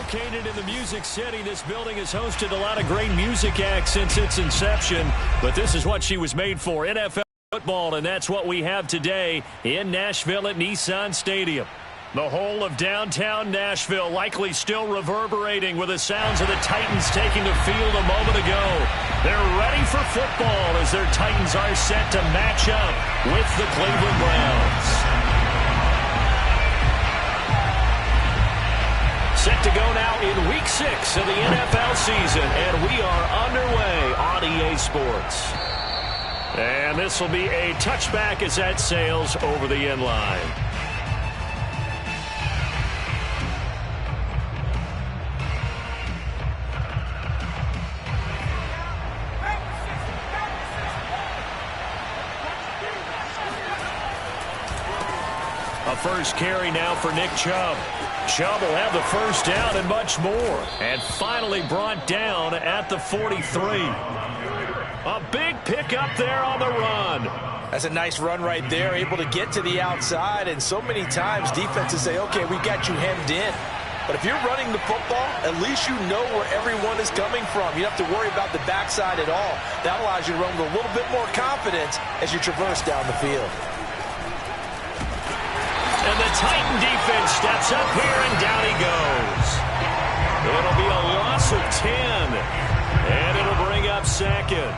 Located in the Music City, this building has hosted a lot of great music acts since its inception, but this is what she was made for, NFL football, and that's what we have today in Nashville at Nissan Stadium. The whole of downtown Nashville likely still reverberating with the sounds of the Titans taking the field a moment ago. They're ready for football as their Titans are set to match up with the Cleveland Browns. Set to go now in Week 6 of the NFL season, and we are underway on EA Sports. And this will be a touchback as that sails over the end line. A first carry now for Nick Chubb. Chubb will have the first down and much more. And finally brought down at the 43. A big pickup there on the run. That's a nice run right there, able to get to the outside. And so many times defenses say, okay, we got you hemmed in. But if you're running the football, at least you know where everyone is coming from. You don't have to worry about the backside at all. That allows you to run with a little bit more confidence as you traverse down the field. And the Titan defense steps up here, and down he goes. It'll be a loss of 10, and it'll bring up second.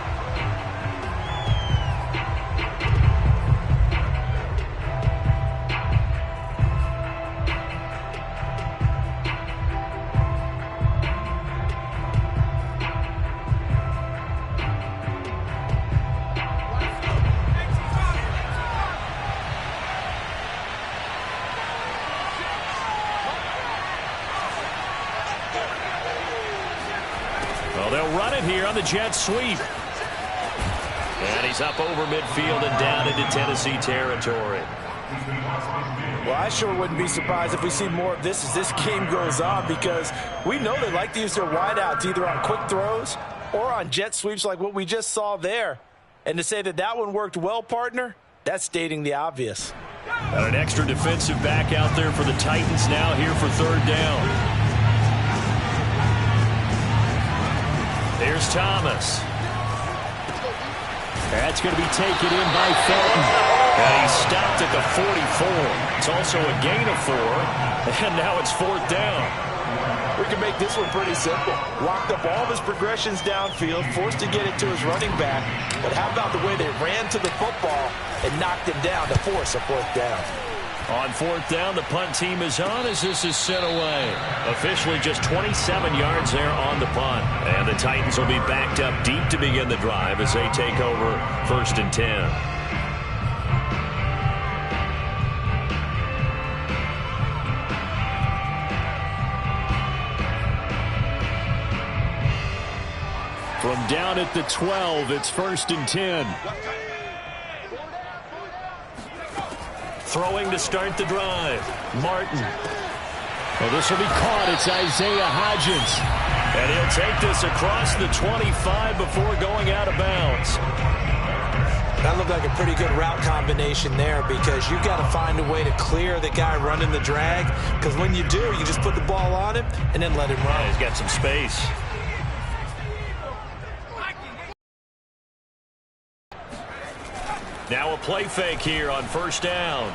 Well, they'll run it here on the jet sweep. And he's up over midfield and down into Tennessee territory. Well, I sure wouldn't be surprised if we see more of this as this game goes on, because we know they like to use their wideouts either on quick throws or on jet sweeps like what we just saw there. And to say that that one worked well, partner, that's stating the obvious. Got an extra defensive back out there for the Titans now here for third down. Here's Thomas. That's going to be taken in by Felton. And he stopped at the 44. It's also a gain of 4. And now it's fourth down. We can make this one pretty simple. Locked up all of his progressions downfield, forced to get it to his running back. But how about the way they ran to the football and knocked him down to force a fourth down? On fourth down, the punt team is on as this is sent away. Officially just 27 yards there on the punt. And the Titans will be backed up deep to begin the drive as they take over first and 10. From down at the 12, it's first and 10. Throwing to start the drive. Martin. Well, this will be caught. It's Isaiah Hodgins. And he'll take this across the 25 before going out of bounds. That looked like a pretty good route combination there, because you've got to find a way to clear the guy running the drag. Because when you do, you just put the ball on him and then let him run. He's got some space. Now a play fake here on first down.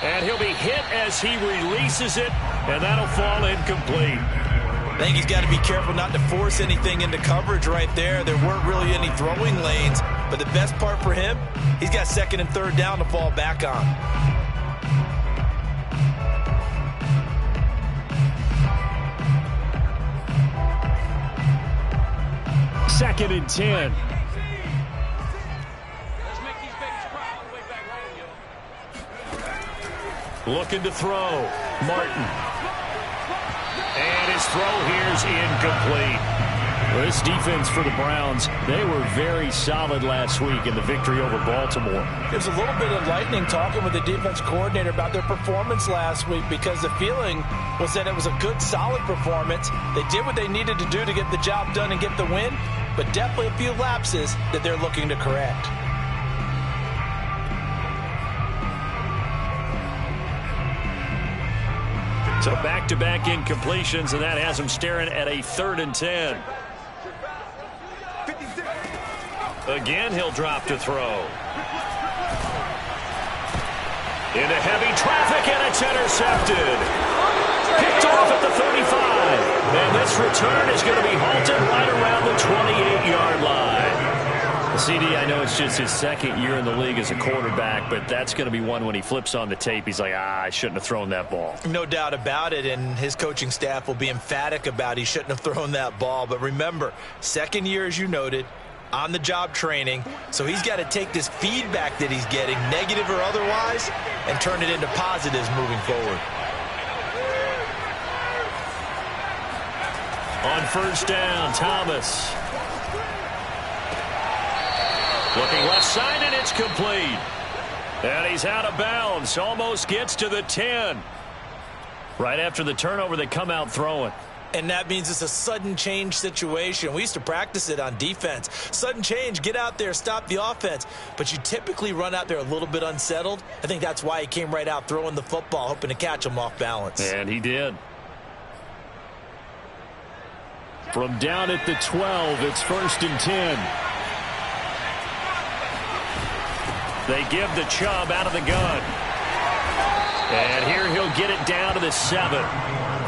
And he'll be hit as he releases it, and that'll fall incomplete. I think he's got to be careful not to force anything into coverage right there. There weren't really any throwing lanes, but the best part for him, he's got second and third down to fall back on. Second and 10. Looking to throw. Martin. And his throw here's incomplete. Well, this defense for the Browns, they were very solid last week in the victory over Baltimore. There's a little bit of lightning talking with the defense coordinator about their performance last week, because the feeling was that it was a good, solid performance. They did what they needed to do to get the job done and get the win, but definitely a few lapses that they're looking to correct. So back-to-back incompletions, and that has him staring at a 3rd and 10. Again, he'll drop to throw. Into heavy traffic, and it's intercepted. Picked off at the 35. And this return is going to be halted right around the 28-yard line. CD, I know it's just his 2nd year in the league as a quarterback, but that's going to be one when he flips on the tape. He's like, I shouldn't have thrown that ball. No doubt about it, and his coaching staff will be emphatic about he shouldn't have thrown that ball. But remember, 2nd year, as you noted, on-the-job training, so he's got to take this feedback that he's getting, negative or otherwise, and turn it into positives moving forward. On 1st down, Thomas. Looking left side, and it's complete. And he's out of bounds. Almost gets to the 10. Right after the turnover, they come out throwing. And that means it's a sudden change situation. We used to practice it on defense. Sudden change, get out there, stop the offense. But you typically run out there a little bit unsettled. I think that's why he came right out throwing the football, hoping to catch him off balance. And he did. From down at the 12, it's 1st and 10. They give the Chubb out of the gun. And here he'll get it down to the 7.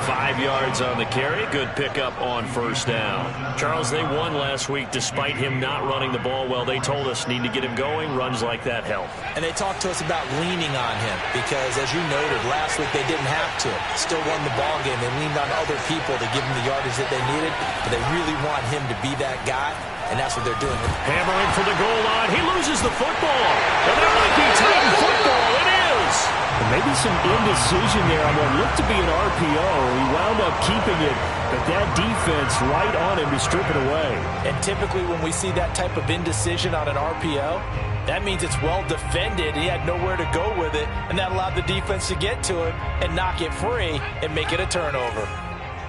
5 yards on the carry. Good pickup on 1st down. Charles, they won last week despite him not running the ball well. They told us need to get him going. Runs like that help. And they talked to us about leaning on him because, as you noted, last week they didn't have to. Still won the ball game. They leaned on other people to give him the yardage that they needed. But they really want him to be that guy. And that's what they're doing. Hammering for the goal line. He loses the football. And that might be Titan football. It is. And maybe some indecision there on what looked to be an RPO. He wound up keeping it, but that defense right on him to strip it away. And typically when we see that type of indecision on an RPO, that means it's well defended. He had nowhere to go with it, and that allowed the defense to get to him and knock it free and make it a turnover.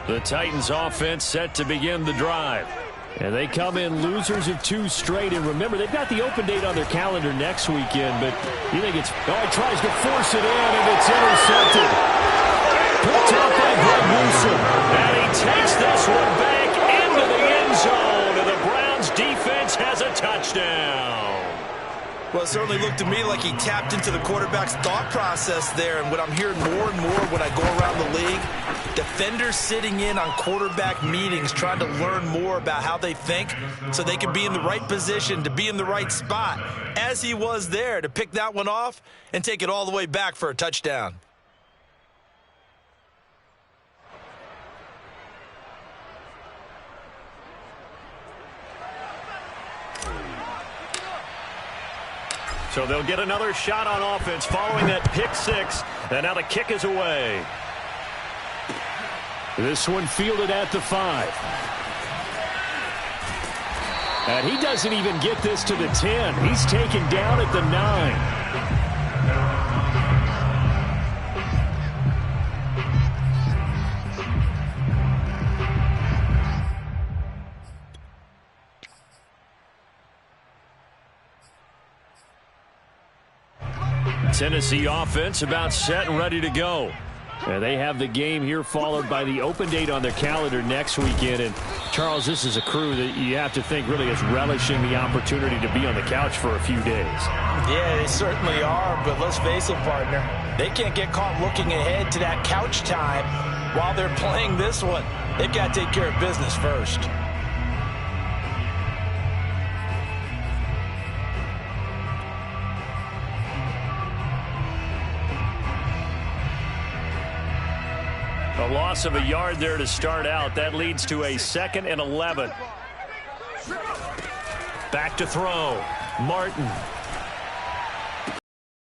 The Titans offense set to begin the drive. And they come in losers of 2 straight. And remember, they've got the open date on their calendar next weekend. But you think it's... Oh, he tries to force it in, and it's intercepted. Picked off by Greg Newsome. And he takes this one back into the end zone. And the Browns defense has a touchdown. Well, it certainly looked to me like he tapped into the quarterback's thought process there. And what I'm hearing more and more when I go around the league, defenders sitting in on quarterback meetings trying to learn more about how they think so they can be in the right position to be in the right spot, as he was there to pick that one off and take it all the way back for a touchdown. So they'll get another shot on offense following that pick 6. And now the kick is away. This one fielded at the 5. And he doesn't even get this to the 10. He's taken down at the 9. Tennessee offense about set and ready to go. And they have the game here followed by the open date on their calendar next weekend. And, Charles, this is a crew that you have to think really is relishing the opportunity to be on the couch for a few days. Yeah, they certainly are. But let's face it, partner, they can't get caught looking ahead to that couch time while they're playing this one. They've got to take care of business first. A loss of a yard there to start out. That leads to a 2nd and 11. Back to throw. Martin.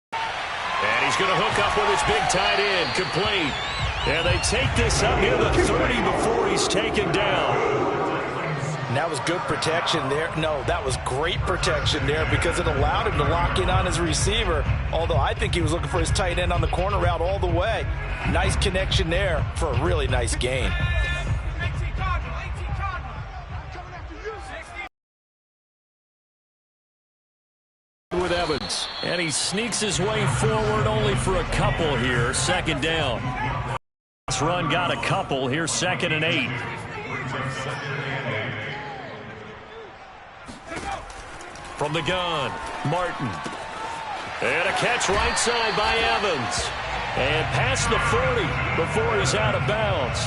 And he's going to hook up with his big tight end. Complete. And they take this up near the 30 before he's taken down. And that was good protection there. No, that was great protection there because it allowed him to lock in on his receiver, although I think he was looking for his tight end on the corner route all the way. Nice connection there for a really nice gain. With Evans, and he sneaks his way forward only for a couple here. 2nd down. This run got a couple. Here's 2nd and 8. From the gun, Martin. And a catch right side by Evans. And past the 40 before he's out of bounds.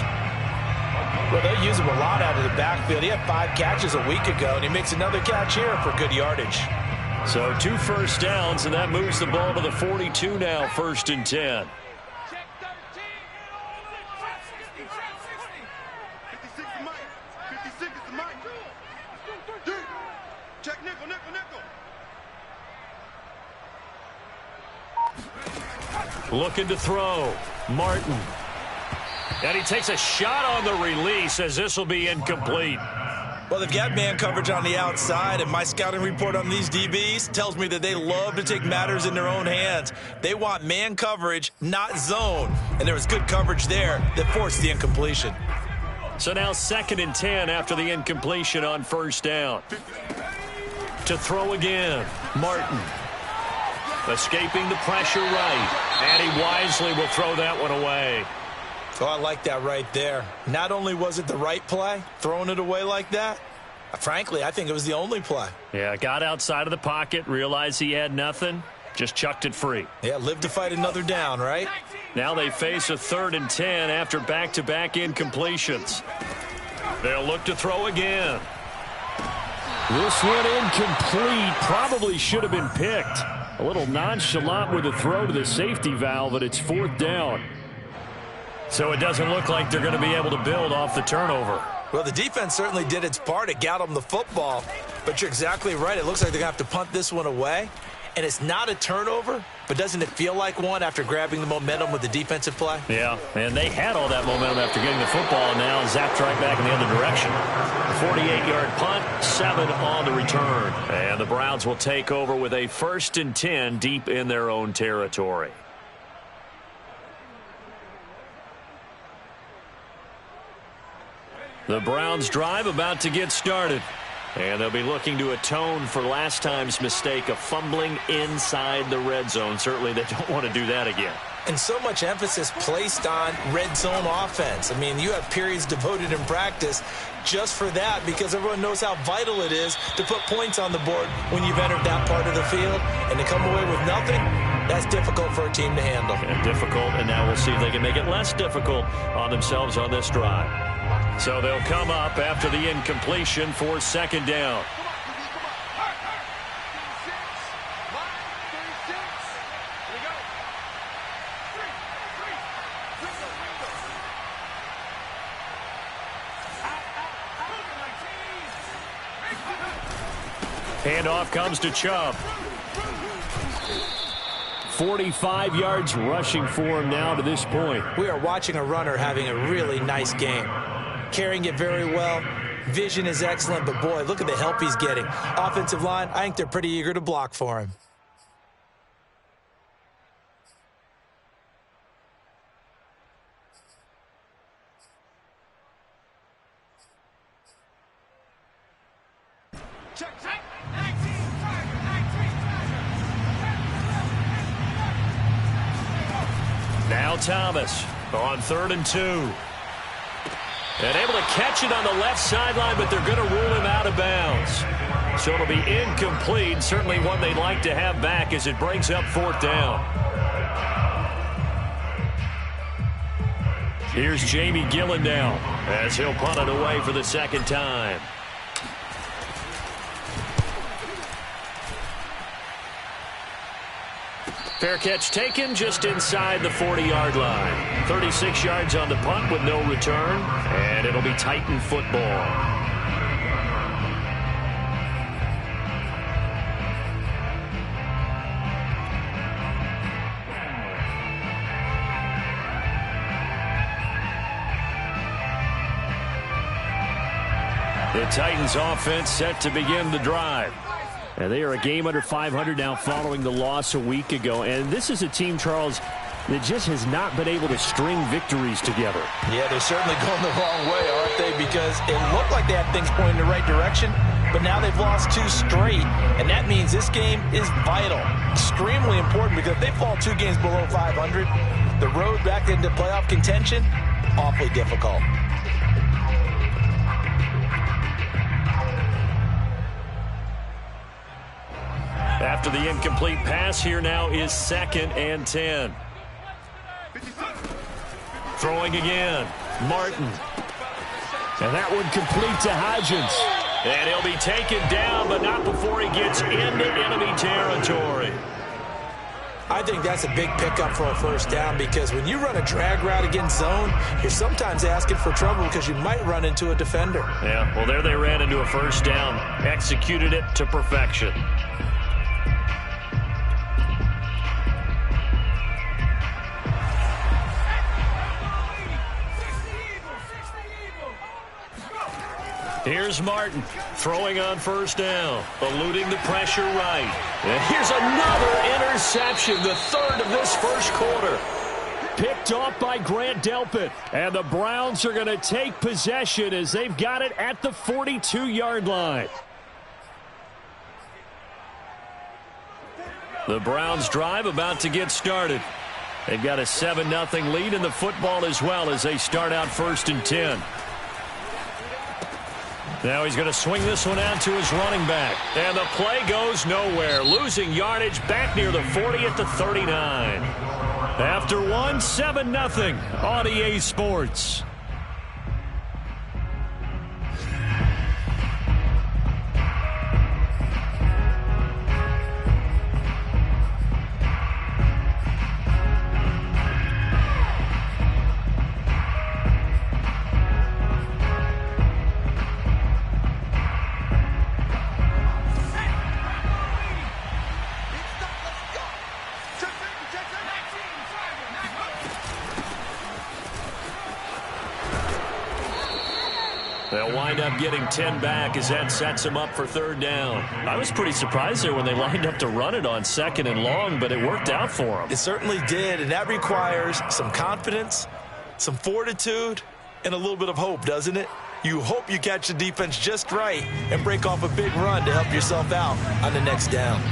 Well, they use him a lot out of the backfield. He had 5 catches a week ago, and he makes another catch here for good yardage. So 2 first downs, and that moves the ball to the 42 now, 1st and 10. Looking to throw. Martin. And he takes a shot on the release as this will be incomplete. Well, they've got man coverage on the outside, and my scouting report on these DBs tells me that they love to take matters in their own hands. They want man coverage, not zone. And there was good coverage there that forced the incompletion. So now 2nd and 10 after the incompletion on 1st down. To throw again. Martin. Escaping the pressure right. And he wisely will throw that one away. Oh, I like that right there. Not only was it the right play, throwing it away like that, frankly, I think it was the only play. Yeah, got outside of the pocket, realized he had nothing, just chucked it free. Yeah, live to fight another down, right? Now they face a 3rd and 10 after back-to-back incompletions. They'll look to throw again. This one incomplete. Probably should have been picked. A little nonchalant with a throw to the safety valve, but it's 4th down. So it doesn't look like they're going to be able to build off the turnover. Well, the defense certainly did its part. It got them the football. But you're exactly right. It looks like they're going to have to punt this one away. And it's not a turnover, but doesn't it feel like one after grabbing the momentum with the defensive play? Yeah, and they had all that momentum after getting the football, and now zapped right back in the other direction. 48-yard punt, 7 on the return. And the Browns will take over with a 1st and 10 deep in their own territory. The Browns drive about to get started. And they'll be looking to atone for last time's mistake of fumbling inside the red zone. Certainly they don't want to do that again. And so much emphasis placed on red zone offense. I mean, you have periods devoted in practice just for that because everyone knows how vital it is to put points on the board when you've entered that part of the field. And to come away with nothing, that's difficult for a team to handle. And difficult, and now we'll see if they can make it less difficult on themselves on this drive. So they'll come up after the incompletion for 2nd down. Handoff comes to Chubb. 45 yards rushing for him now to this point. We are watching a runner having a really nice game. Carrying it very well. Vision is excellent, but boy, look at the help he's getting. Offensive line, I think they're pretty eager to block for him. Now Thomas on 3rd and 2. And able to catch it on the left sideline, but they're going to rule him out of bounds. So it'll be incomplete. Certainly one they'd like to have back as it brings up 4th down. Here's Jamie Gillen now as he'll punt it away for the 2nd time. Fair catch taken just inside the 40-yard line. 36 yards on the punt with no return, and it'll be Titan football. The Titans offense set to begin the drive. And they are a game under 500 now following the loss a week ago. And this is a team, Charles, that just has not been able to string victories together. Yeah, they're certainly going the wrong way, aren't they? Because it looked like they had things pointing in the right direction, but now they've lost 2 straight. And that means this game is vital, extremely important, because if they fall 2 games below 500, The road back into playoff contention, awfully difficult. After the incomplete pass, here now is 2nd and 10. Throwing again, Martin. And that one complete to Hodgins. And he'll be taken down, but not before he gets into enemy territory. I think that's a big pickup for a first down, because when you run a drag route against zone, you're sometimes asking for trouble because you might run into a defender. Yeah, well, there they ran into a first down. Executed it to perfection. Here's Martin throwing on first down, eluding the pressure right. And here's another interception, the 3rd of this first quarter. Picked off by Grant Delpit. And the Browns are going to take possession as they've got it at the 42-yard line. The Browns drive about to get started. They've got a 7-0 lead in the football as well as they start out 1st and 10. Now he's going to swing this one out to his running back. And the play goes nowhere. Losing yardage back near the 40 at the 39. After one, 7-0 on EA Sports. They'll wind up getting 10 back as that sets them up for 3rd down. I was pretty surprised there when they lined up to run it on 2nd and long, but it worked out for them. It certainly did, and that requires some confidence, some fortitude, and a little bit of hope, doesn't it? You hope you catch the defense just right and break off a big run to help yourself out on the next down.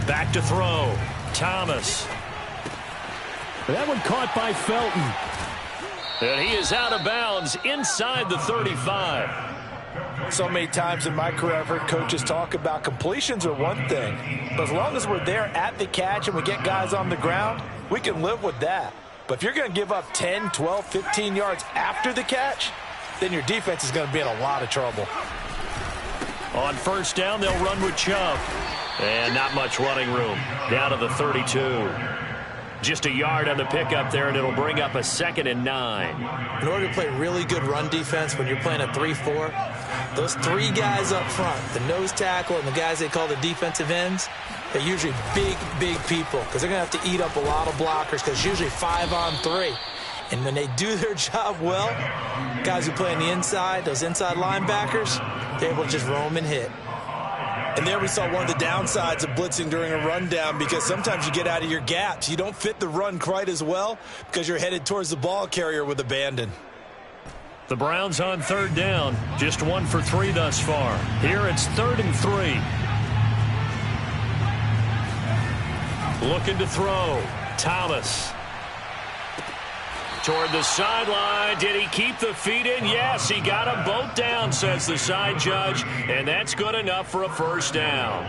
Back to throw. Thomas. That one caught by Felton. And he is out of bounds inside the 35. So many times in my career I've heard coaches talk about completions are one thing, but as long as we're there at the catch and we get guys on the ground, we can live with that. But if you're going to give up 10, 12, 15 yards after the catch, then your defense is going to be in a lot of trouble. On 1st down, they'll run with Chubb. And not much running room. Down to the 32. Just a yard on the pickup there, and it'll bring up a 2nd and 9. In order to play really good run defense when you're playing a 3-4, those 3 guys up front, the nose tackle and the guys they call the defensive ends, they're usually big, big people because they're going to have to eat up a lot of blockers because it's usually 5-on-3. And when they do their job well, guys who play on the inside, those inside linebackers, they're able to just roam and hit. And there we saw one of the downsides of blitzing during a rundown, because sometimes you get out of your gaps. You don't fit the run quite as well because you're headed towards the ball carrier with abandon. The Browns on 3rd down, just 1 for 3 thus far. Here it's 3rd and 3. Looking to throw. Thomas. Toward the sideline. Did he keep the feet in? Yes, he got them both down, says the side judge, and that's good enough for a 1st down.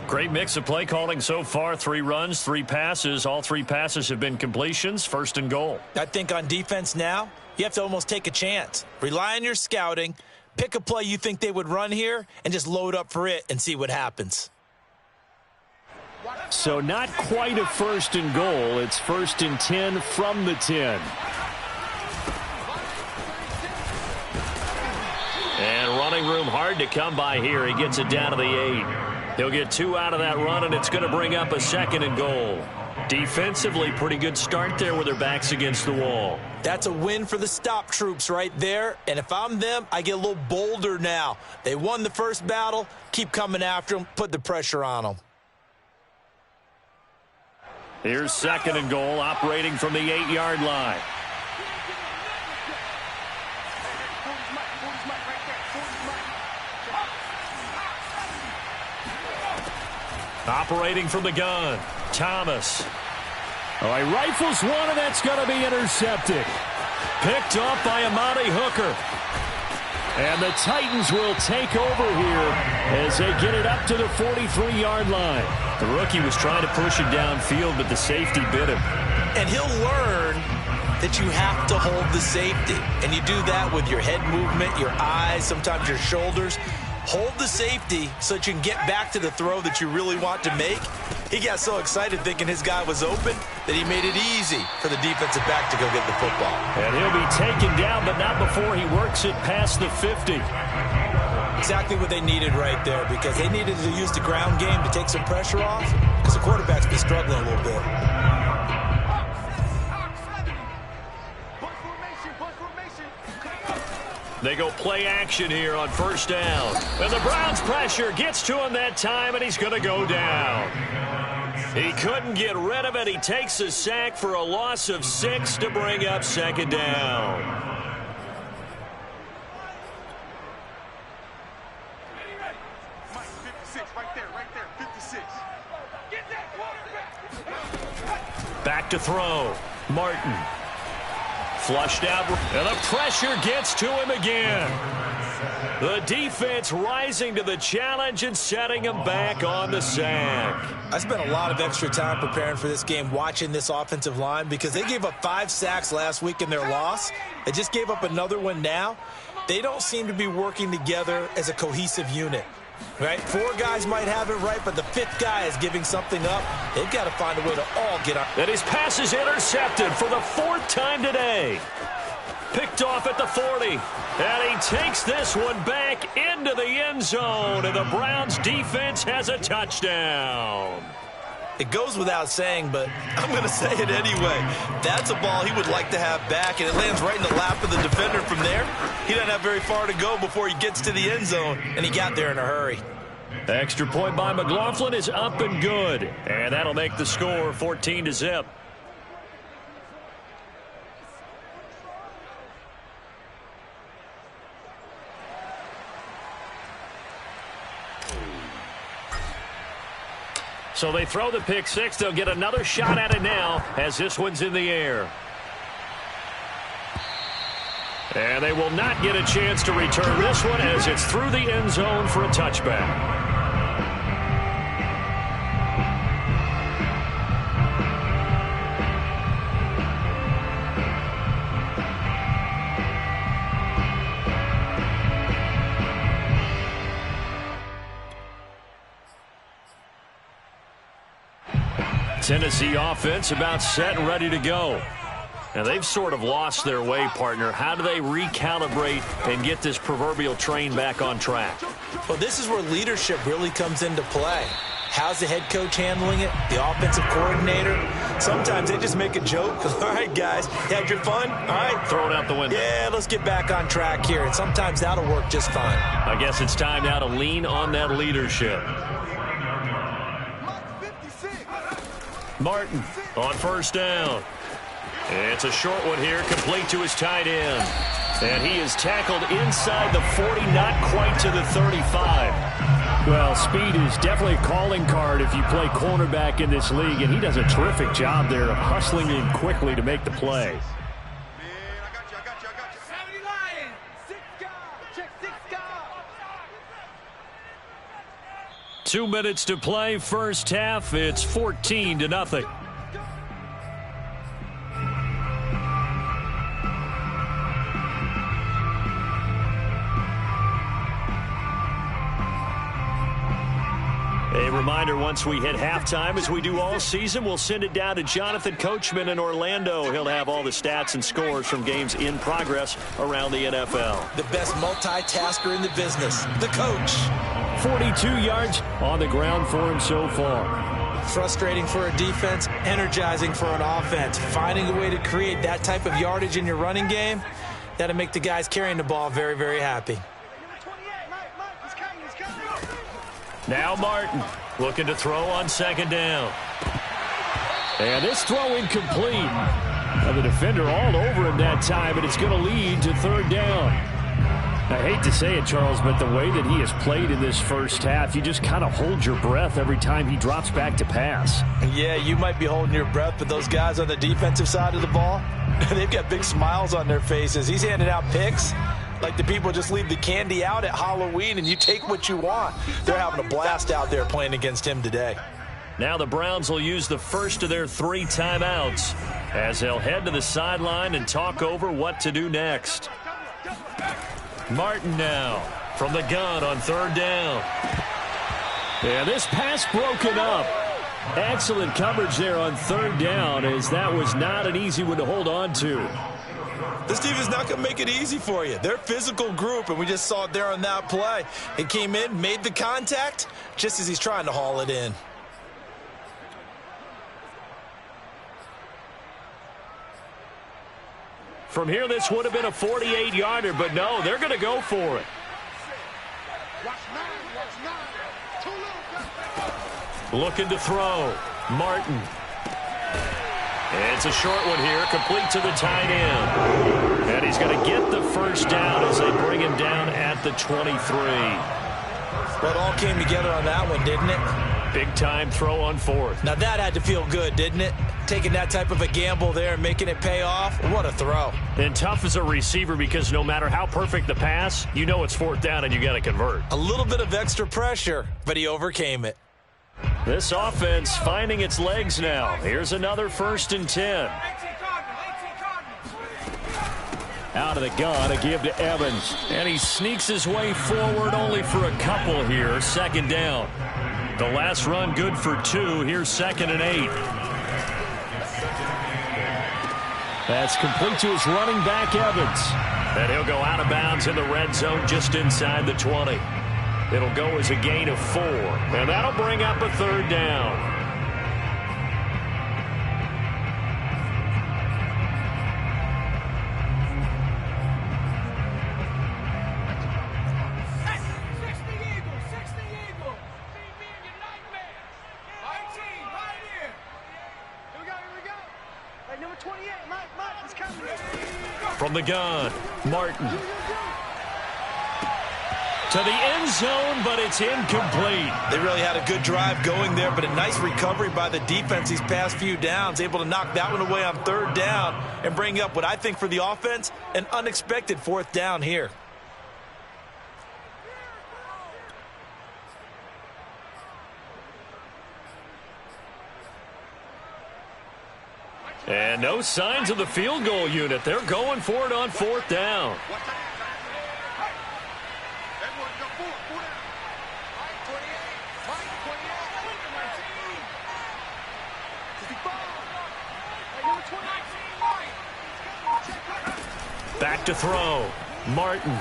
Great mix of play calling so far. 3 runs, 3 passes. All 3 passes have been completions. 1st and goal. I think on defense now, you have to almost take a chance. Rely on your scouting. Pick a play you think they would run here and just load up for it and see what happens. So not quite a 1st and goal. It's 1st and 10 from the 10. And running room hard to come by here. He gets it down to the 8. He'll get 2 out of that run, and it's going to bring up a 2nd and goal. Defensively, pretty good start there with their backs against the wall. That's a win for the stop troops right there. And if I'm them, I get a little bolder now. They won the first battle. Keep coming after them. Put the pressure on them. Here's 2nd and goal, operating from the 8-yard line. Operating from the gun, Thomas. Oh, he rifles one, and that's going to be intercepted. Picked off by Amani Hooker. And the Titans will take over here as they get it up to the 43-yard line. The rookie was trying to push it downfield, but the safety bit him. And he'll learn that you have to hold the safety. And you do that with your head movement, your eyes, sometimes your shoulders. Hold the safety so that you can get back to the throw that you really want to make. He got so excited thinking his guy was open that he made it easy for the defensive back to go get the football. And he'll be taken down, but not before he works it past the 50. Exactly what they needed right there, because they needed to use the ground game to take some pressure off, because the quarterback's been struggling a little bit. They go play action here on first down. And the Browns pressure gets to him that time, and he's going to go down. He couldn't get rid of it. He takes a sack for a loss of 6 to bring up second down. Back to throw. Martin. Flushed out, and the pressure gets to him again. The defense rising to the challenge and setting him back on the sack. I spent a lot of extra time preparing for this game, watching this offensive line, because they gave up 5 sacks last week in their loss. They just gave up another one now. They don't seem to be working together as a cohesive unit. Right? 4 guys might have it right, but the 5th guy is giving something up. They've got to find a way to all get up. And his pass is intercepted for the 4th time today. Picked off at the 40. And he takes this one back into the end zone. And the Browns defense has a touchdown. It goes without saying, but I'm going to say it anyway. That's a ball he would like to have back, and it lands right in the lap of the defender from there. He doesn't have very far to go before he gets to the end zone, and he got there in a hurry. Extra point by McLaughlin is up and good, and that'll make the score 14-0. So they throw the pick six. They'll get another shot at it now as this one's in the air. And they will not get a chance to return this one as it's through the end zone for a touchback. Tennessee offense about set and ready to go. Now, they've sort of lost their way, partner. How do they recalibrate and get this proverbial train back on track? Well, this is where leadership really comes into play. How's the head coach handling it? The offensive coordinator? Sometimes they just make a joke. All right, guys, you had your fun? All right. Throw it out the window. Yeah, let's get back on track here. And sometimes that'll work just fine. I guess it's time now to lean on that leadership. Martin on first down. It's a short one here, complete to his tight end. And he is tackled inside the 40, not quite to the 35. Well, speed is definitely a calling card if you play cornerback in this league, and he does a terrific job there of hustling in quickly to make the play. 2 minutes to play, first half. It's 14-0. A reminder, once we hit halftime, as we do all season, we'll send it down to Jonathan Coachman in Orlando. He'll have all the stats and scores from games in progress around the NFL. The best multitasker in the business, the coach. 42 yards on the ground for him so far. Frustrating for a defense, energizing for an offense. Finding a way to create that type of yardage in your running game, that'll make the guys carrying the ball very, very happy. Now Martin looking to throw on second down. And this throw incomplete. Now the defender all over him that time, and it's going to lead to third down. I hate to say it, Charles, but the way that he has played in this first half, you just kind of hold your breath every time he drops back to pass. Yeah, you might be holding your breath, but those guys on the defensive side of the ball, they've got big smiles on their faces. He's handing out picks like the people just leave the candy out at Halloween and you take what you want. They're having a blast out there playing against him today. Now the Browns will use the first of their 3 timeouts as they'll head to the sideline and talk over what to do next. Martin now from the gun on 3rd down. And this pass broken up. Excellent coverage there on 3rd down, as that was not an easy one to hold on to. This team is not going to make it easy for you. They're a physical group, and we just saw it there on that play. He came in, made the contact, just as he's trying to haul it in. From here, this would have been a 48-yarder, but no, they're going to go for it. Looking to throw. Martin. It's a short one here, complete to the tight end. And he's going to get the first down as they bring him down at the 23. Well, it all came together on that one, didn't it? Big-time throw on 4th. Now that had to feel good, didn't it? Taking that type of a gamble there and making it pay off. What a throw. And tough as a receiver because no matter how perfect the pass, you know it's 4th down and you got to convert. A little bit of extra pressure, but he overcame it. This offense finding its legs now. Here's another 1st and 10. Out of the gun, a give to Evans. And he sneaks his way forward only for a couple here. 2nd down. The last run good for 2. Here's 2nd and 8. That's complete to his running back, Evans. And he'll go out of bounds in the red zone just inside the 20. It'll go as a gain of 4. And that'll bring up a 3rd down. From the gun, Martin. To the end zone, but it's incomplete. They really had a good drive going there, but a nice recovery by the defense these past few downs, able to knock that one away on 3rd down and bring up what I think for the offense, an unexpected 4th down here. And no signs of the field goal unit. They're going for it on 4th down. Back to throw. Martin.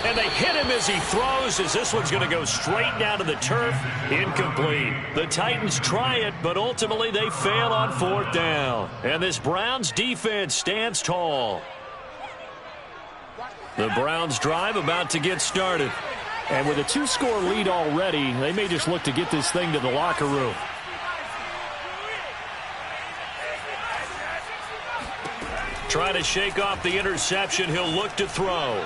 And they hit him as he throws, as this one's going to go straight down to the turf. Incomplete. The Titans try it, but ultimately they fail on 4th down. And this Browns defense stands tall. The Browns drive about to get started. And with a 2-score lead already, they may just look to get this thing to the locker room. Try to shake off the interception. He'll look to throw.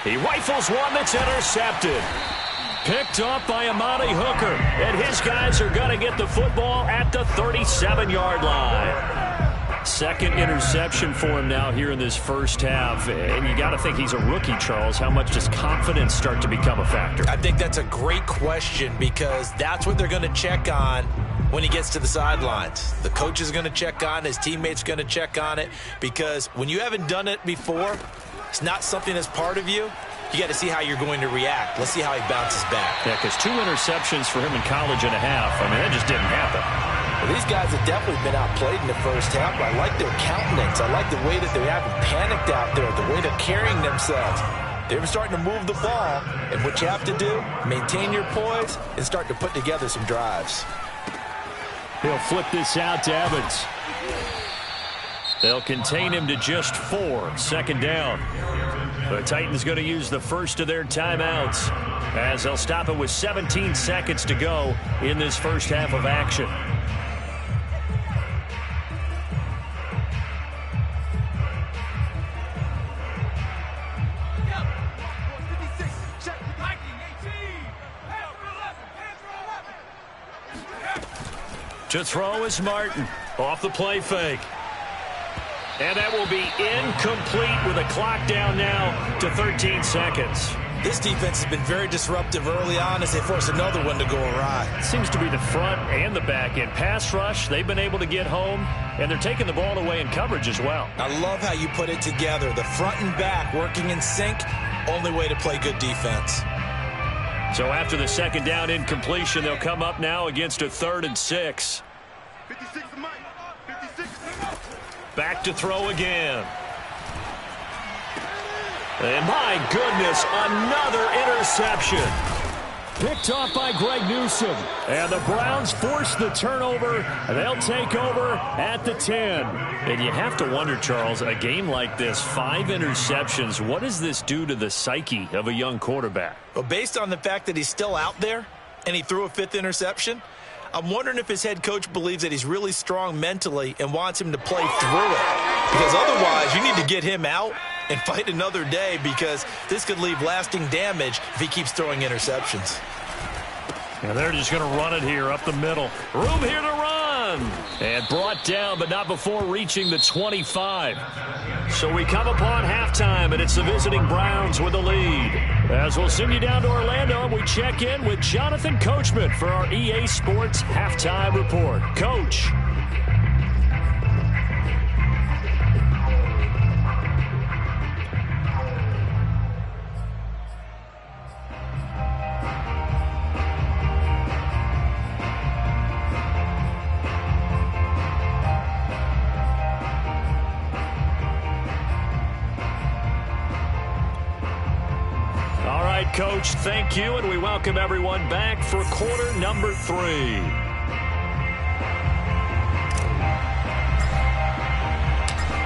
He rifles one that's intercepted. Picked up by Amani Hooker. And his guys are going to get the football at the 37-yard line. 2nd interception for him now here in this first half. And you got to think he's a rookie, Charles. How much does confidence start to become a factor? I think that's a great question because that's what they're going to check on when he gets to the sidelines. The coach is going to check on it. His teammates going to check on it because when you haven't done it before, it's not something that's part of you. You got to see how you're going to react. Let's see how he bounces back. Yeah, because 2 interceptions for him in college and a half. I mean, that just didn't happen. Well, these guys have definitely been outplayed in the first half, but I like their countenance. I like the way that they haven't panicked out there, the way they're carrying themselves. They're starting to move the ball, and what you have to do, maintain your poise and start to put together some drives. He'll flip this out to Evans. They'll contain him to just 4. 2nd down. The Titans going to use the first of their timeouts as they'll stop it with 17 seconds to go in this first half of action. To throw is Martin. Off the play fake. And that will be incomplete with a clock down now to 13 seconds. This defense has been very disruptive early on as they force another one to go awry. Seems to be the front and the back end. Pass rush, they've been able to get home, and they're taking the ball away in coverage as well. I love how you put it together. The front and back working in sync, only way to play good defense. So after the second down incompletion, they'll come up now against a 3rd and 6. 56 to Mike. 56. Back to throw again. And my goodness, another interception. Picked off by Greg Newsome. And the Browns force the turnover. They'll take over at the 10. And you have to wonder, Charles, a game like this, 5 interceptions, what does this do to the psyche of a young quarterback? Well, based on the fact that he's still out there and he threw a 5th interception, I'm wondering if his head coach believes that he's really strong mentally and wants him to play through it. Because otherwise, you need to get him out and fight another day, because this could leave lasting damage if he keeps throwing interceptions. And they're just going to run it here up the middle. Room here to run. And brought down, but not before reaching the 25. So we come upon halftime, and it's the visiting Browns with the lead. As we'll send you down to Orlando, and we check in with Jonathan Coachman for our EA Sports Halftime Report. Coach. Coach, thank you, and we welcome everyone back for quarter number 3.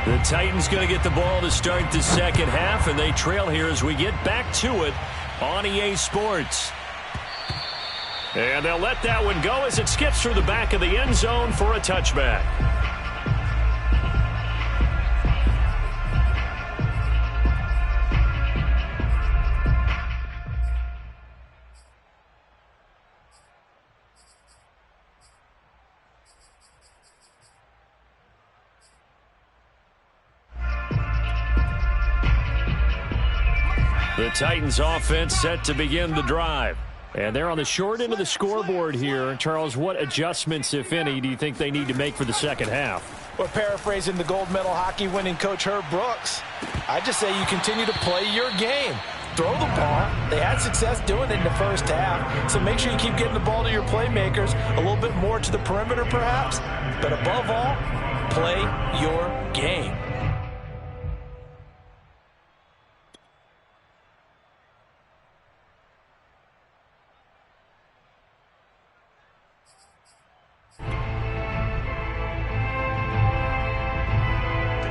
The Titans going to get the ball to start the second half, and they trail here as we get back to it on EA Sports. And they'll let that one go as it skips through the back of the end zone for a touchback. The Titans offense set to begin the drive. And they're on the short end of the scoreboard here. Charles, what adjustments, if any, do you think they need to make for the second half? Well, paraphrasing the gold medal hockey winning coach Herb Brooks, I just say you continue to play your game. Throw the ball. They had success doing it in the first half, so make sure you keep getting the ball to your playmakers, a little bit more to the perimeter perhaps, but above all, play your game.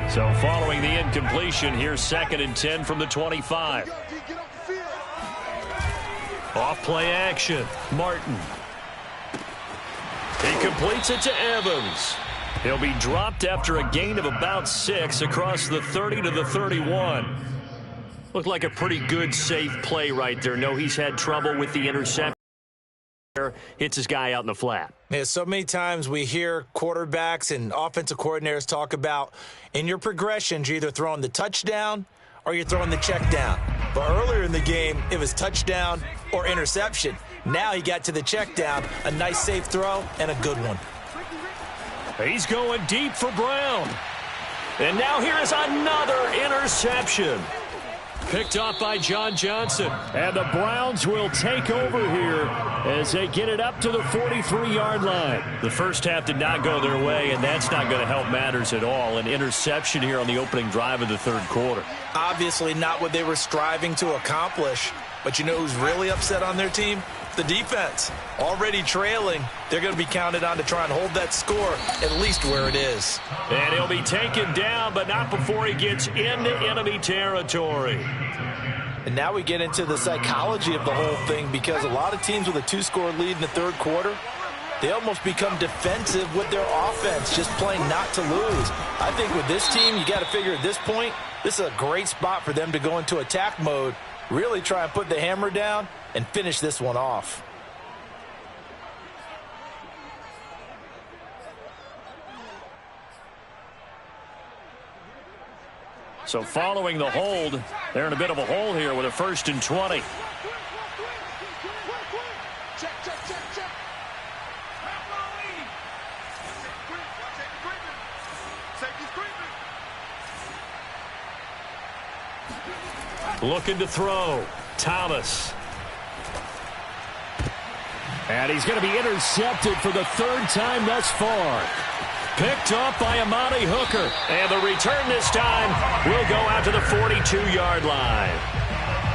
So following the incompletion, here's 2nd and 10 from the 25. Off play action. Martin. He completes it to Evans. He'll be dropped after a gain of about 6 across the 30 to the 31. Looked like a pretty good, safe play right there. No, he's had trouble with the interception. Hits his guy out in the flat. Yeah, so many times we hear quarterbacks and offensive coordinators talk about in your progressions, you're either throwing the touchdown or you're throwing the check down. But earlier in the game, it was touchdown or interception. Now he got to the check down, a nice safe throw, and a good one. He's going deep for Brown. And now here is another interception. Picked off by John Johnson. And the Browns will take over here as they get it up to the 43-yard line. The first half did not go their way, and that's not going to help matters at all. An interception here on the opening drive of the third quarter. Obviously not what they were striving to accomplish. But you know who's really upset on their team? The defense. Already trailing, they're going to be counted on to try and hold that score at least where it is. And he'll be taken down, but not before he gets into enemy territory. And now we get into the psychology of the whole thing, because a lot of teams with a 2-score lead in the third quarter, they almost become defensive with their offense, just playing not to lose. I think with this team, you got to figure at this point, this is a great spot for them to go into attack mode, really try and put the hammer down and finish this one off. So following the hold, they're in a bit of a hole here with a 1st and 20. Looking to throw. Thomas. And he's going to be intercepted for the 3rd time thus far. Picked up by Amani Hooker. And the return this time will go out to the 42-yard line.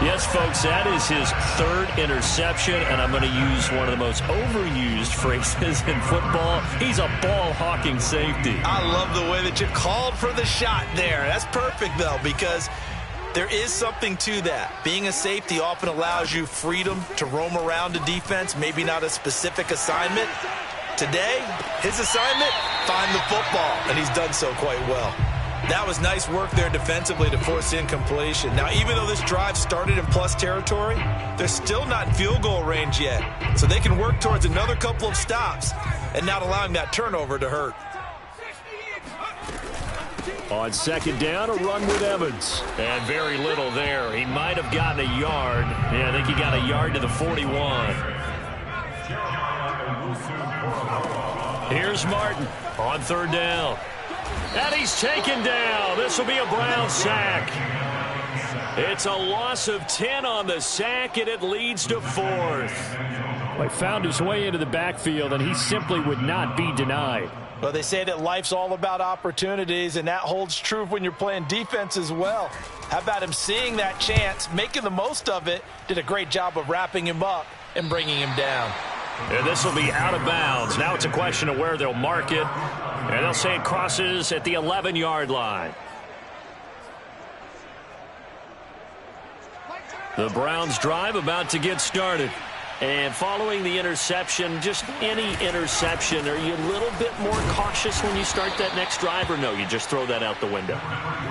Yes, folks, that is his 3rd interception, and I'm going to use one of the most overused phrases in football. He's a ball-hawking safety. I love the way that you called for the shot there. That's perfect, though, because there is something to that. Being a safety often allows you freedom to roam around a defense, maybe not a specific assignment. Today, his assignment, find the football, and he's done so quite well. That was nice work there defensively to force incompletion. Now, even though this drive started in plus territory, they're still not in field goal range yet. So they can work towards another couple of stops and not allowing that turnover to hurt. On 2nd down, a run with Evans. And very little there. He might have gotten a yard. Yeah, I think he got a yard to the 41. Here's Martin on 3rd down. And he's taken down. This will be a Brown sack. It's a loss of 10 on the sack, and it leads to 4th. Well, he found his way into the backfield, and he simply would not be denied. Well, they say that life's all about opportunities, and that holds true when you're playing defense as well. How about him seeing that chance, making the most of it, did a great job of wrapping him up and bringing him down. And this will be out of bounds. Now it's a question of where they'll mark it. And they'll say it crosses at the 11-yard line. The Browns drive about to get started. And following the interception, just any interception, are you a little bit more cautious when you start that next drive, or no, you just throw that out the window?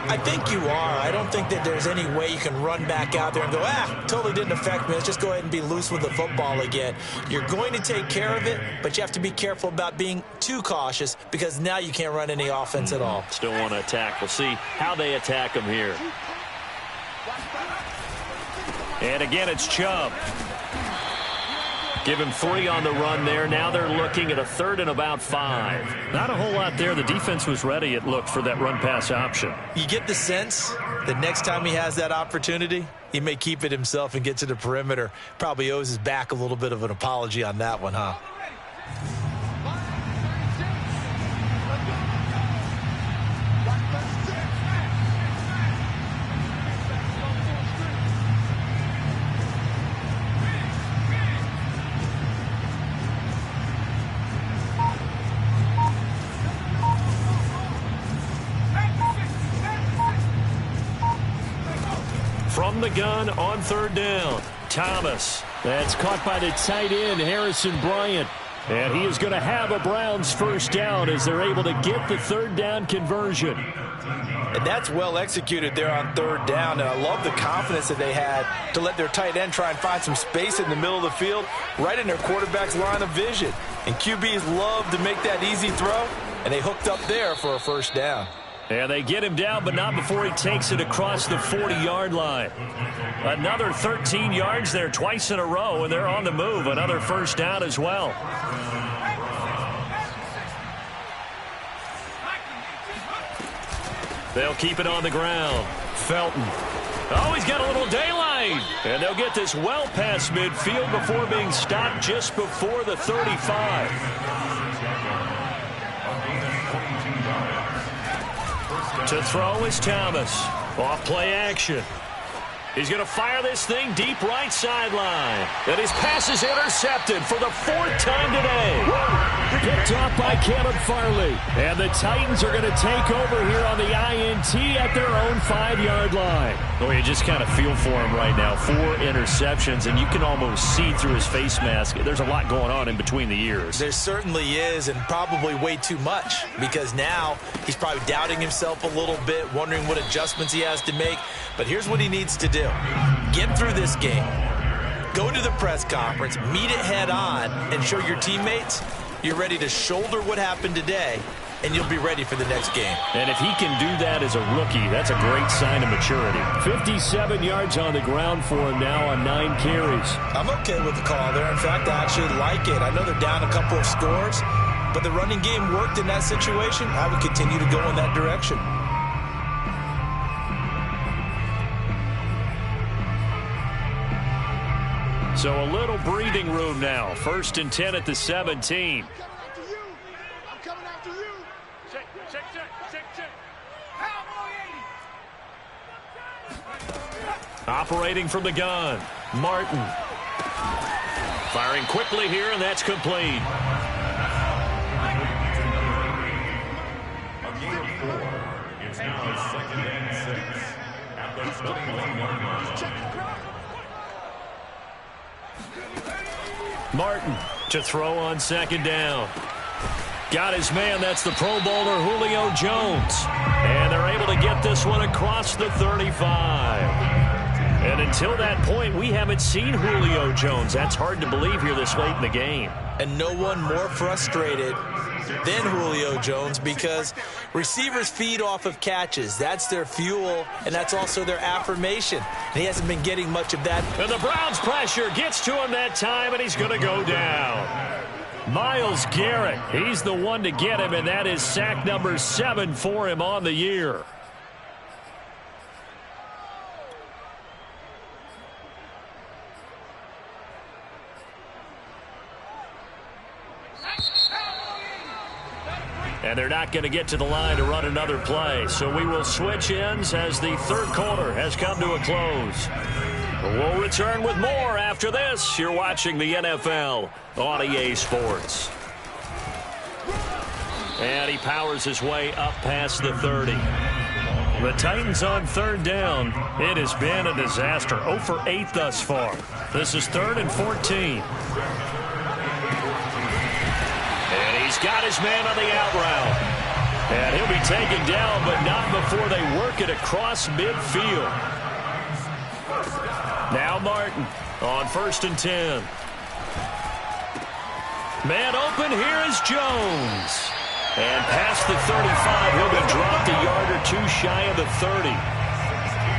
I think you are. I don't think that there's any way you can run back out there and go, totally didn't affect me. Let's just go ahead and be loose with the football again. You're going to take care of it, but you have to be careful about being too cautious because now you can't run any offense at all. Still want to attack. We'll see how they attack him here. And again, it's Chubb. Give him 3 on the run there. Now they're looking at a 3rd and about 5. Not a whole lot there. The defense was ready, it looked, for that run-pass option. You get the sense that next time he has that opportunity, he may keep it himself and get to the perimeter. Probably owes his back a little bit of an apology on that one, huh? From the gun on 3rd down, Thomas. That's caught by the tight end, Harrison Bryant. And he is going to have a Browns 1st down as they're able to get the 3rd down conversion. And that's well executed there on 3rd down. And I love the confidence that they had to let their tight end try and find some space in the middle of the field, right in their quarterback's line of vision. And QBs love to make that easy throw, and they hooked up there for a 1st down. And they get him down, but not before he takes it across the 40-yard line. Another 13 yards there twice in a row, and they're on the move. Another 1st down as well. They'll keep it on the ground. Felton. Oh, he's got a little daylight. And they'll get this well past midfield before being stopped just before the 35. To throw is Thomas. Off play action. He's going to fire this thing deep right sideline. And his pass is intercepted for the 4th time today. Picked off by Caleb Farley. And the Titans are going to take over here on the INT at their own 5-yard line. Oh, you just kind of feel for him right now. 4 interceptions, and you can almost see through his face mask. There's a lot going on in between the ears. There certainly is, and probably way too much, because now he's probably doubting himself a little bit, wondering what adjustments he has to make. But here's what he needs to do. Get through this game. Go to the press conference, meet it head on, and show your teammates you're ready to shoulder what happened today and you'll be ready for the next game. And if he can do that as a rookie, that's a great sign of maturity. 57 yards on the ground for him now on 9 carries. I'm okay with the call there. In fact, I actually like it. I know they're down a couple of scores, but the running game worked in that situation. I would continue to go in that direction. So a little breathing room now. 1st and 10 at the 17. Operating from the gun, Martin. Firing quickly here, and that's complete. It's now 2nd and 6 at the 21-yard line. Martin to throw on 2nd down. Got his man. That's the Pro Bowler Julio Jones. And they're able to get this one across the 35. And until that point, we haven't seen Julio Jones. That's hard to believe here this late in the game. And no one more frustrated than Julio Jones because receivers feed off of catches. That's their fuel, and that's also their affirmation. And he hasn't been getting much of that. And the Browns' pressure gets to him that time, and he's going to go down. Myles Garrett, he's the one to get him, and that is sack number 7 for him on the year. And they're not going to get to the line to run another play. So we will switch ends as the 3rd quarter has come to a close. We'll return with more after this. You're watching the NFL on EA Sports. And he powers his way up past the 30. The Titans on 3rd down. It has been a disaster. 0 for 8 thus far. This is 3rd and 14. He's got his man on the out route. And he'll be taken down, but not before they work it across midfield. Now Martin on 1st and 10. Man open, here is Jones. And past the 35, he'll be dropped a yard or 2 shy of the 30.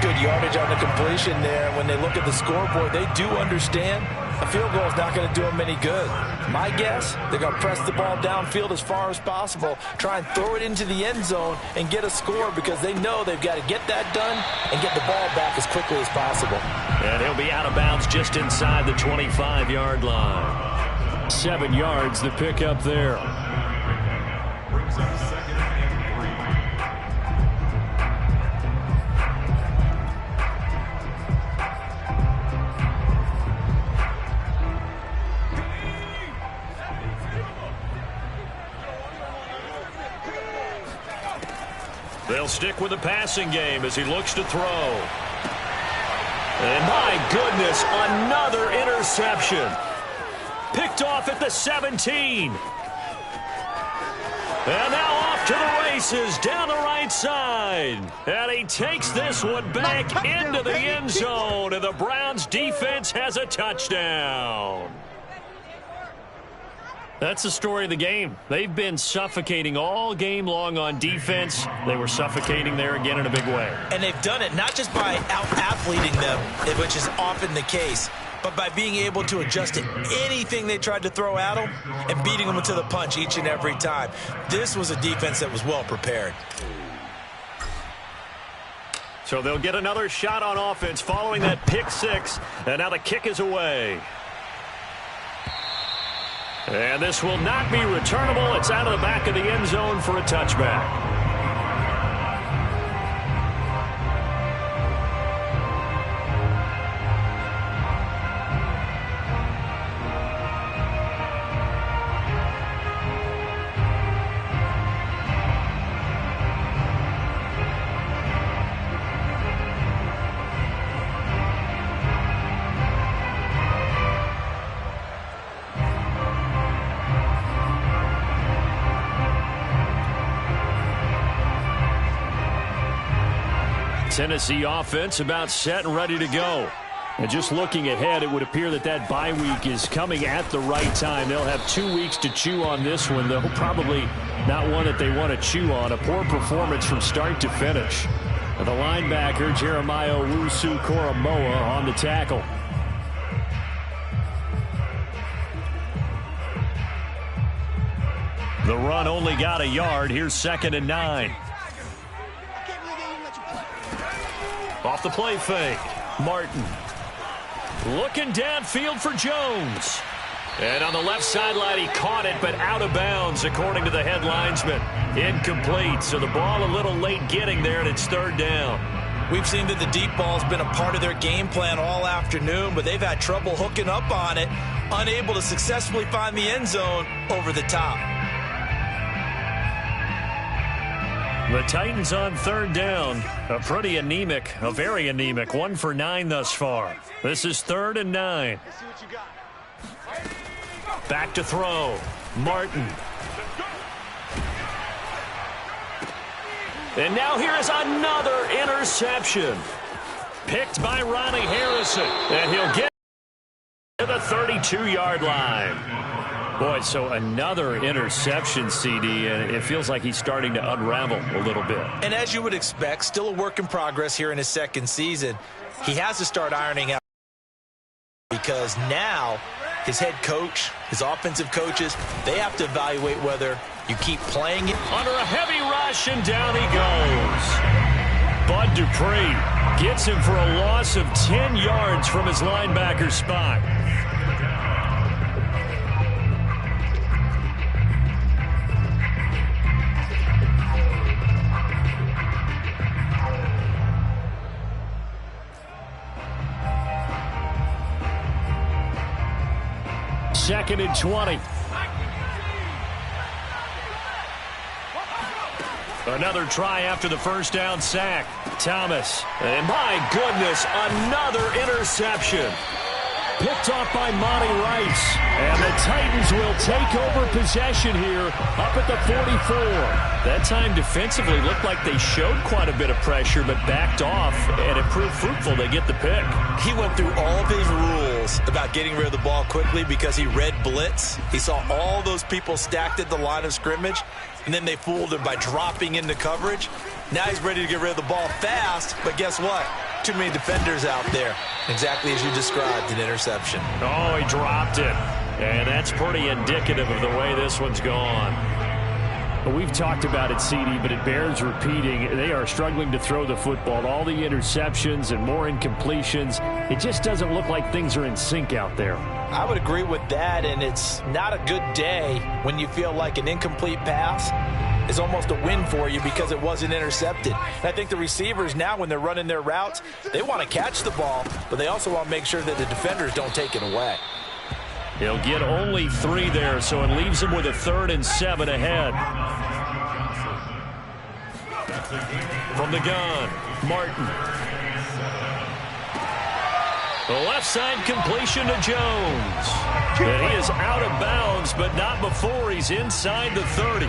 Good yardage on the completion there. When they look at the scoreboard, they do understand a field goal is not going to do them any good. My guess, they're going to press the ball downfield as far as possible, try and throw it into the end zone and get a score because they know they've got to get that done and get the ball back as quickly as possible. And he'll be out of bounds just inside the 25-yard line. 7 yards the pickup there. Brings up 2nd and 3. They'll stick with the passing game as he looks to throw. And my goodness, another interception. Picked off at the 17. And now off to the races down the right side. And he takes this one back into the end zone. And the Browns defense has a touchdown. That's the story of the game. They've been suffocating all game long on defense. They were suffocating there again in a big way. And they've done it not just by out-athleting them, which is often the case, but by being able to adjust to anything they tried to throw at them and beating them to the punch each and every time. This was a defense that was well prepared. So they'll get another shot on offense following that pick 6. And now the kick is away. And this will not be returnable. It's out of the back of the end zone for a touchback. Tennessee offense about set and ready to go. And just looking ahead, it would appear that that bye week is coming at the right time. They'll have 2 weeks to chew on this one. They'll probably not one that they want to chew on. A poor performance from start to finish. The linebacker, Jeremiah Owusu-Koramoah, on the tackle. The run only got a yard. Here's 2nd and 9. Off the play fake. Martin. Looking downfield for Jones. And on the left sideline, he caught it, but out of bounds, according to the head linesman. Incomplete, so the ball a little late getting there, and it's 3rd down. We've seen that the deep ball's been a part of their game plan all afternoon, but they've had trouble hooking up on it, unable to successfully find the end zone over the top. The Titans on 3rd down. A very anemic 1 for 9 thus far. This is 3rd and 9. Back to throw. Martin. And now here is another interception. Picked by Ronnie Harrison. And he'll get to the 32-yard line. Boy, so another interception, CD, and it feels like he's starting to unravel a little bit. And as you would expect, still a work in progress here in his 2nd season. He has to start ironing out because now his head coach, his offensive coaches, they have to evaluate whether you keep playing it. Under a heavy rush, and down he goes. Bud Dupree gets him for a loss of 10 yards from his linebacker spot. Second and 20. Another try after the first down sack. Thomas. And my goodness, another interception. Picked off by Monty Rice. And the Titans will take over possession here up at the 44. That time defensively looked like they showed quite a bit of pressure but backed off, and it proved fruitful. They get the pick. He went through all of his rules about getting rid of the ball quickly because he read blitz. He saw all those people stacked at the line of scrimmage, and then they fooled him by dropping into coverage. Now he's ready to get rid of the ball fast, but guess what? Too many defenders out there. Exactly as you described, an interception. Oh, he dropped it. And that's pretty indicative of the way this one's gone. Well, we've talked about it, CD, but it bears repeating. They are struggling to throw the football. All the interceptions and more incompletions. It just doesn't look like things are in sync out there. I would agree with that, and it's not a good day when you feel like an incomplete pass is almost a win for you because it wasn't intercepted. And I think the receivers now, when they're running their routes, they want to catch the ball, but they also want to make sure that the defenders don't take it away. He'll get only 3 there, so it leaves him with a 3rd and 7 ahead. From the gun, Martin. The left side completion to Jones. And he is out of bounds, but not before he's inside the 30.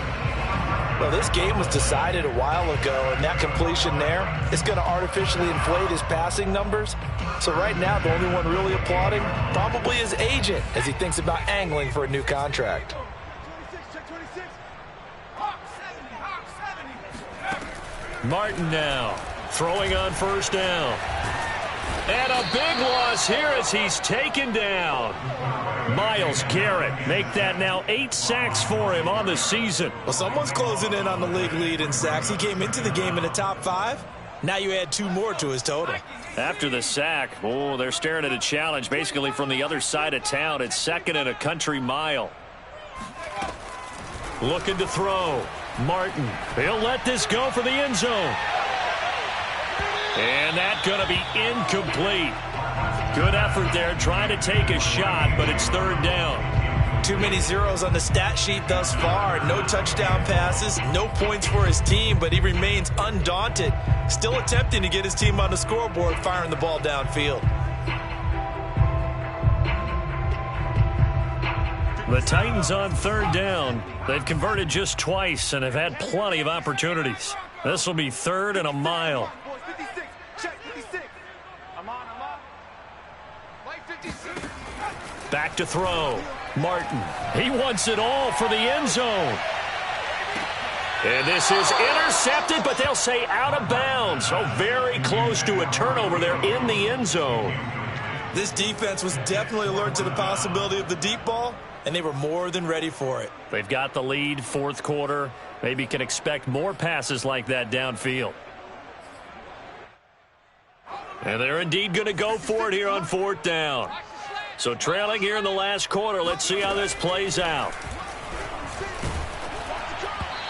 Well, this game was decided a while ago, and that completion there is going to artificially inflate his passing numbers. So right now, the only one really applauding probably his agent as he thinks about angling for a new contract. Martin now throwing on 1st down. And a big loss here as he's taken down. Myles Garrett make that now 8 sacks for him on the season. Well, someone's closing in on the league lead in sacks. He came into the game in the top 5. Now you add 2 more to his total. After the sack, oh, they're staring at a challenge basically from the other side of town. It's 2nd and a country mile. Looking to throw. Martin. He'll let this go for the end zone. And that's going to be incomplete. Good effort there trying to take a shot, but it's 3rd down. Too many zeros on the stat sheet thus far. No touchdown passes, no points for his team, but he remains undaunted. Still attempting to get his team on the scoreboard, firing the ball downfield. The Titans on 3rd down. They've converted just twice and have had plenty of opportunities. This will be 3rd and a mile. Back to throw. Martin. He wants it all for the end zone. And this is intercepted, but they'll say out of bounds. So very close to a turnover there in the end zone. This defense was definitely alert to the possibility of the deep ball, and they were more than ready for it. They've got the lead, fourth quarter. Maybe can expect more passes like that downfield. And they're indeed going to go for it here on fourth down. So trailing here in the last quarter. Let's see how this plays out.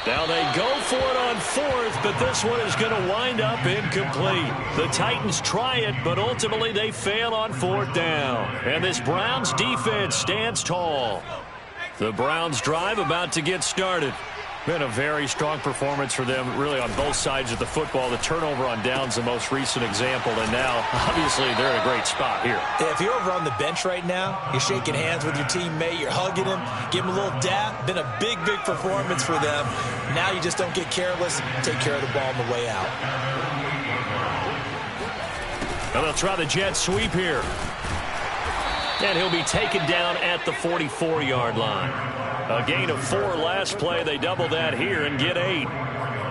Now they go for it on fourth, but this one is going to wind up incomplete. The Titans try it, but ultimately they fail on fourth down. And this Browns defense stands tall. The Browns drive about to get started. Been a very strong performance for them, really, on both sides of the football. The turnover on downs, the most recent example, and now, obviously, they're in a great spot here. Yeah, if you're over on the bench right now, you're shaking hands with your teammate, you're hugging him, give him a little dap. Been a big, big performance for them. Now you just don't get careless. Take care of the ball on the way out. Now they'll try the jet sweep here. And he'll be taken down at the 44-yard line. A gain of 4 last play. They double that here and get 8.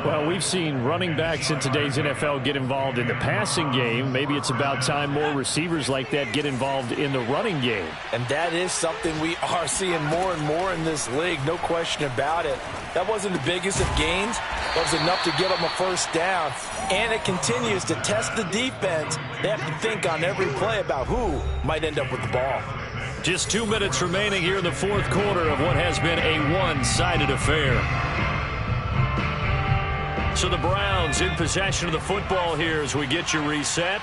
Well, we've seen running backs in today's NFL get involved in the passing game. Maybe it's about time more receivers like that get involved in the running game. And that is something we are seeing more and more in this league, no question about it. That wasn't the biggest of gains. That was enough to get them a first down. And it continues to test the defense. They have to think on every play about who might end up with the ball. Just 2 minutes remaining here in the fourth quarter of what has been a one-sided affair. So the Browns in possession of the football here as we get you reset.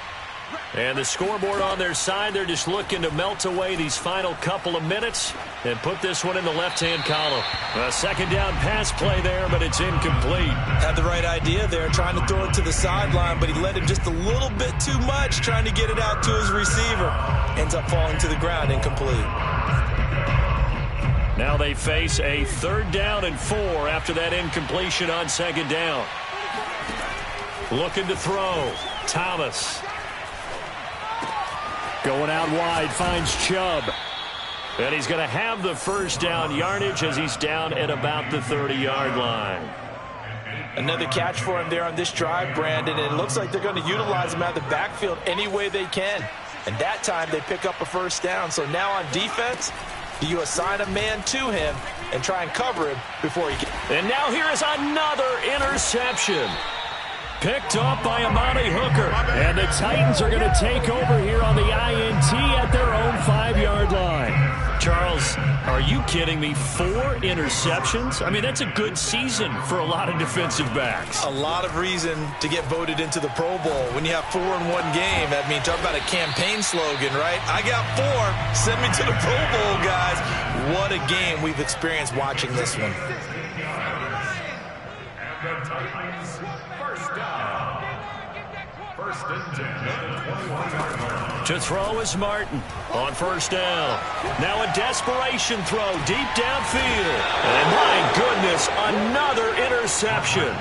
And the scoreboard on their side, they're just looking to melt away these final couple of minutes and put this one in the left-hand column. A second down pass play there, but it's incomplete. Had the right idea there, trying to throw it to the sideline, but he led him just a little bit too much, trying to get it out to his receiver. Ends up falling to the ground, incomplete. Now they face a 3rd down and 4 after that incompletion on second down. Looking to throw. Thomas. Going out wide, finds Chubb. And he's going to have the first down yardage as he's down at about the 30-yard line. Another catch for him there on this drive, Brandon, and it looks like they're going to utilize him out of the backfield any way they can. And that time they pick up a first down. So now on defense, do you assign a man to him and try and cover him before he gets... And now here is another interception. Picked up by Amani Hooker. And the Titans are going to take over here on the INT at their own 5-yard line. Charles, are you kidding me? 4 interceptions? I mean, that's a good season for a lot of defensive backs. A lot of reason to get voted into the Pro Bowl. When you have 4 in one game, I mean, talk about a campaign slogan, right? I got 4. Send me to the Pro Bowl, guys. What a game we've experienced watching this one. And the Titans, first down. First and 10 at the 21-yard line. To throw is Martin on first down. Now a desperation throw deep downfield. And my goodness, another interception.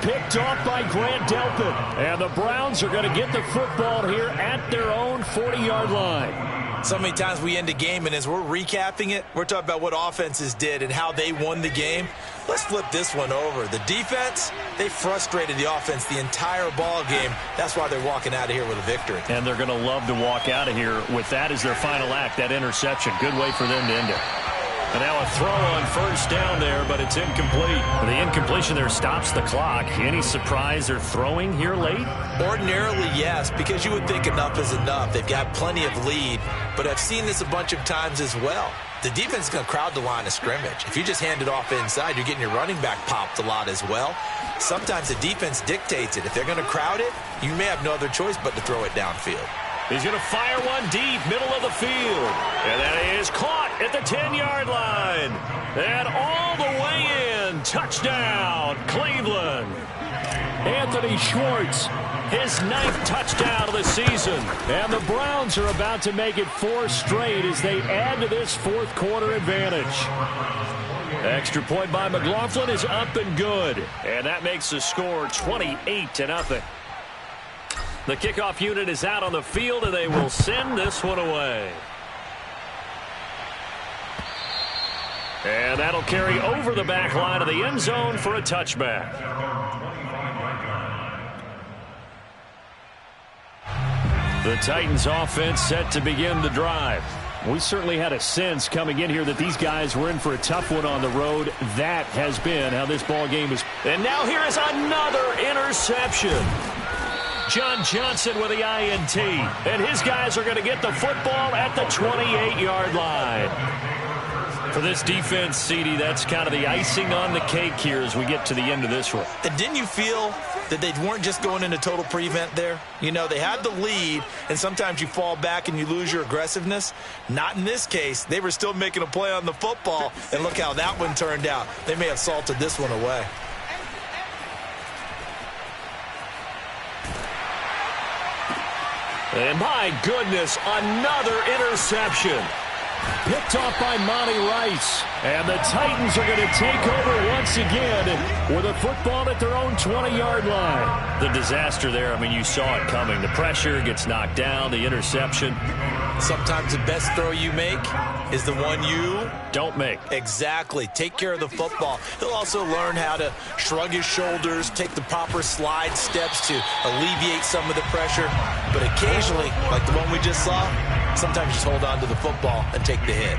Picked off by Grant Delpit. And the Browns are going to get the football here at their own 40-yard line. So many times we end a game, and as we're recapping it, we're talking about what offenses did and how they won the game. Let's flip this one over. The defense, they frustrated the offense the entire ball game. That's why they're walking out of here with a victory. And they're going to love to walk out of here with that as their final act, that interception. Good way for them to end it. And now a throw on first down there, but it's incomplete. The incompletion there stops the clock. Any surprise they're throwing here late? Ordinarily, yes, because you would think enough is enough. They've got plenty of lead, but I've seen this a bunch of times as well. The defense is going to crowd the line of scrimmage. If you just hand it off inside, you're getting your running back popped a lot as well. Sometimes the defense dictates it. If they're going to crowd it, you may have no other choice but to throw it downfield. He's going to fire one deep, middle of the field. And that is caught at the 10-yard line. And all the way in. Touchdown, Cleveland. Anthony Schwartz, his 9th touchdown of the season. And the Browns are about to make it 4 straight as they add to this fourth quarter advantage. Extra point by McLaughlin is up and good. And that makes the score 28-0. The kickoff unit is out on the field, and they will send this one away. And that'll carry over the back line of the end zone for a touchback. The Titans offense set to begin the drive. We certainly had a sense coming in here that these guys were in for a tough one on the road. That has been how this ball game is. And now here is another interception. John Johnson with the INT. And his guys are going to get the football at the 28-yard line. For this defense, CD, that's kind of the icing on the cake here as we get to the end of this one. And didn't you feel that they weren't just going into total prevent there? You know, they had the lead, and sometimes you fall back and you lose your aggressiveness. Not in this case. They were still making a play on the football, and look how that one turned out. They may have salted this one away. And my goodness, another interception. Picked off by Monty Rice. And the Titans are going to take over once again with a football at their own 20-yard line. The disaster there, I mean, you saw it coming. The pressure gets knocked down, the interception. Sometimes the best throw you make is the one you don't make. Exactly. Take care of the football. He'll also learn how to shrug his shoulders, take the proper slide steps to alleviate some of the pressure. But occasionally, like the one we just saw, sometimes just hold on to the football and take the hit.